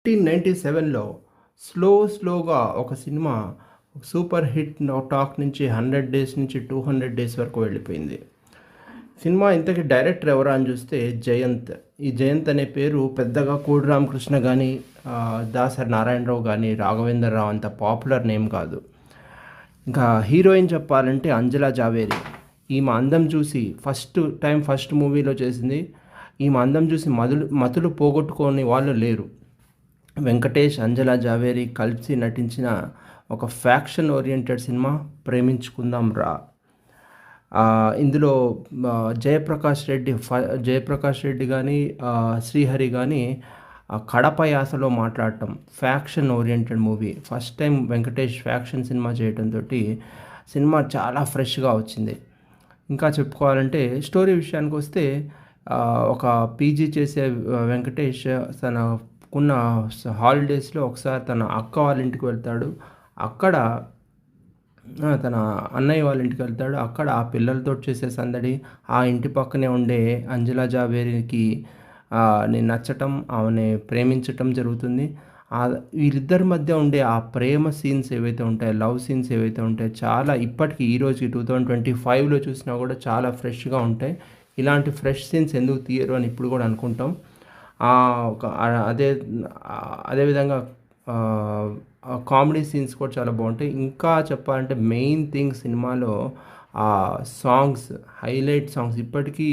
1997లో స్లోగా ఒక cinema super hit talk నుంచి 100 డేస్ నుంచి 200 డేస్ వరకు వెళ్ళిపోయింది. సినిమా ఇంతకీ డైరెక్టర్ ఎవరా అని చూస్తే జయంత్. ఈ జయంత్ అనే పేరు పెద్దగా కోడి రామకృష్ణ గానీ, దాసరి నారాయణరావు గానీ, రాఘవేంద్ర రావు అంత పాపులర్ నేమ్ కాదు. ఇంకా హీరోయిన్ చెప్పాలంటే అంజలా జావేరి. ఈమె అందం చూసి ఫస్ట్ మూవీలో చేసింది. ఈమె అందం చూసి మతులు పోగొట్టుకోని వాళ్ళు లేరు. వెంకటేష్, అంజలా జావేరి కలిసి నటించిన ఒక ఫ్యాక్షన్ ఓరియంటెడ్ సినిమా 'ప్రేమించుకుందాం రా'. ఇందులో జయప్రకాష్ రెడ్డి కానీ, శ్రీహరి కానీ కడప యాసలో మాట్లాడటం. Faction oriented movie. First time Venkatesh faction cinema చేయడంతో సినిమా చాలా ఫ్రెష్గా వచ్చింది. ఇంకా చెప్పుకోవాలంటే స్టోరీ విషయానికి వస్తే, ఒక పీజీ చేసే వెంకటేష్ తనకున్న హాలిడేస్లో ఒకసారి తన అక్క వాళ్ళ ఇంటికి వెళ్తాడు. అక్కడ తన అన్నయ్య వాళ్ళ ఇంటికి వెళ్తాడు. అక్కడ ఆ పిల్లలతో చేసే సందడి, ఆ ఇంటి పక్కనే ఉండే అంజలా జావేరికి నేను నచ్చటం, ఆమెని ప్రేమించటం జరుగుతుంది. వీళ్ళిద్దరి మధ్య ఉండే ఆ ప్రేమ సీన్స్ ఏవైతే ఉంటాయో, లవ్ సీన్స్ ఏవైతే ఉంటాయో చాలా ఇప్పటికీ ఈ రోజుకి 2025లో చూసినా కూడా చాలా ఫ్రెష్గా ఉంటాయి. ఇలాంటి ఫ్రెష్ సీన్స్ ఎందుకు తీయరు అని ఇప్పుడు కూడా అనుకుంటాం. ఒక అదేవిధంగా కామెడీ సీన్స్ కూడా చాలా బాగుంటాయి. ఇంకా చెప్పాలంటే మెయిన్ థింగ్ సినిమాలో సాంగ్స్, హైలైట్ సాంగ్స్ ఇప్పటికీ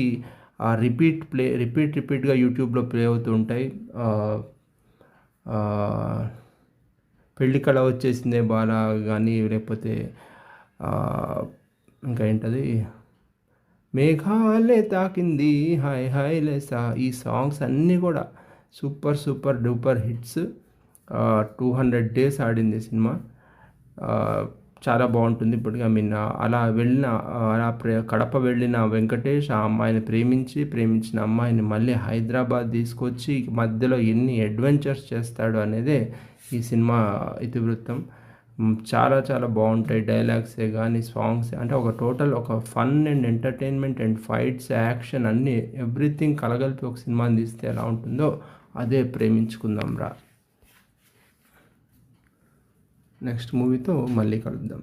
రిపీట్గా యూట్యూబ్లో ప్లే అవుతూ ఉంటాయి. పెళ్లి కళ వచ్చేసిందే బాల కానీ, లేకపోతే ఇంకా ఏంటది, మేఘాలే తాకింది హాయ్ హాయ్ లేసా. ఈ సాంగ్స్ అన్నీ కూడా సూపర్ డూపర్ హిట్స్. 200 డేస్ ఆడింది సినిమా. చాలా బాగుంటుంది. ఇప్పటికీ కడప వెళ్ళిన వెంకటేష్ ఆ అమ్మాయిని ప్రేమించిన అమ్మాయిని మళ్ళీ హైదరాబాద్ తీసుకొచ్చి మధ్యలో ఎన్ని అడ్వెంచర్స్ చేస్తాడు అనేదే ఈ సినిమా ఇతివృత్తం. చాలా బాగుంటాయి. డైలాగ్సే కానీ, సాంగ్స్ అంటే ఒక fun and entertainment and fights, action అన్నీ ఎవ్రీథింగ్ కలగలిపి ఒక సినిమాని తీస్తే ఎలా ఉంటుందో అదే ప్రేమించుకుందాం రా. నెక్స్ట్ మూవీతో మళ్ళీ కలుద్దాం.